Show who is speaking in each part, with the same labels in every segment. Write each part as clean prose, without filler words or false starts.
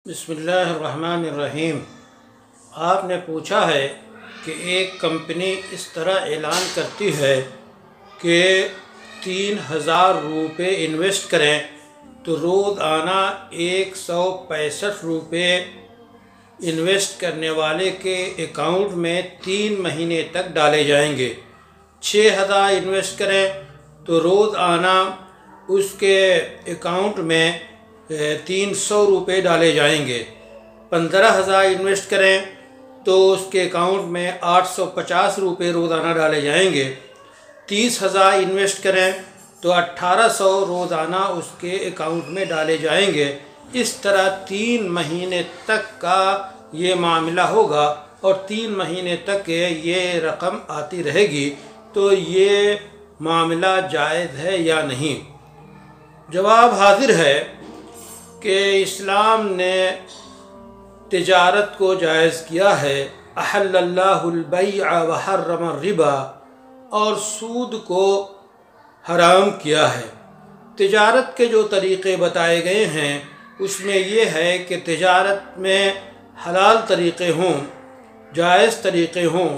Speaker 1: बिस्मिल्लाहिर्रहमानिर्रहीम। आपने पूछा है कि एक कंपनी इस तरह ऐलान करती है कि 3000 रुपये इन्वेस्ट करें तो रोज़ाना 165 रुपये इन्वेस्ट करने वाले के अकाउंट में 3 महीने तक डाले जाएंगे। 6000 इन्वेस्ट करें तो रोज़ाना उसके अकाउंट में 300 रुपये डाले जाएंगे। 15,000 इन्वेस्ट करें तो उसके अकाउंट में 850 रुपये रोज़ाना डाले जाएंगे। 30,000 इन्वेस्ट करें तो 1800 रोज़ाना उसके अकाउंट में डाले जाएंगे। इस तरह 3 महीने तक का ये मामला होगा और 3 महीने तक ये रकम आती रहेगी। तो ये मामला जायज़ है या नहीं? जवाब हाजिर है कि इस्लाम ने तिजारत को जायज़ किया है। अहल्लल्लाहुल बैअ व हर्रमर रिबा, और सूद को हराम किया है। तिजारत के जो तरीक़े बताए गए हैं उसमें ये है कि तिजारत में हलाल तरीक़े हों, जायज़ तरीक़े हों,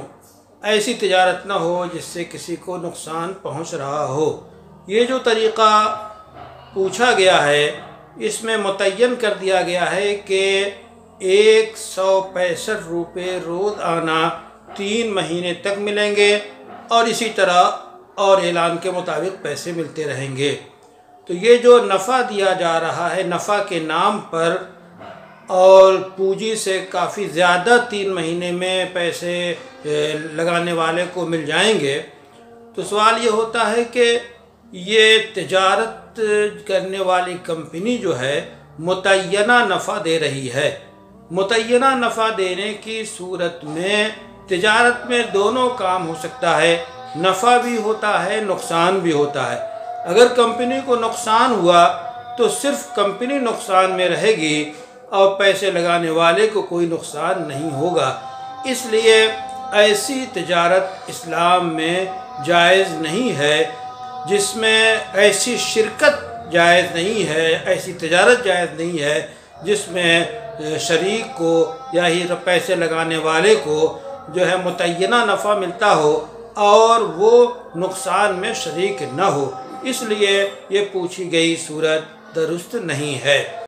Speaker 1: ऐसी तिजारत ना हो जिससे किसी को नुकसान पहुंच रहा हो। ये जो तरीक़ा पूछा गया है इसमें मुतय्यन कर दिया गया है कि 165 रुपये रोज़ाना 3 महीने तक मिलेंगे और इसी तरह और ऐलान के मुताबिक पैसे मिलते रहेंगे। तो ये जो नफ़ा दिया जा रहा है नफ़ा के नाम पर, और पूंजी से काफ़ी ज़्यादा 3 महीने में पैसे लगाने वाले को मिल जाएंगे, तो सवाल ये होता है कि ये तिजारत करने वाली कंपनी जो है मुतय्यना नफ़ा दे रही है। मुतय्यना नफ़ा देने की सूरत में तिजारत में दोनों काम हो सकता है, नफ़ा भी होता है, नुकसान भी होता है। अगर कंपनी को नुकसान हुआ तो सिर्फ कंपनी नुकसान में रहेगी और पैसे लगाने वाले को कोई नुकसान नहीं होगा। इसलिए ऐसी तिजारत इस्लाम में जायज़ नहीं है, जिसमें ऐसी शिरकत जायज़ नहीं है, ऐसी तिजारत जायज़ नहीं है जिसमें शरीक को या ही पैसे लगाने वाले को जो है मुतय्यना नफ़ा मिलता हो और वो नुकसान में शरीक न हो। इसलिए ये पूछी गई सूरत दुरुस्त नहीं है।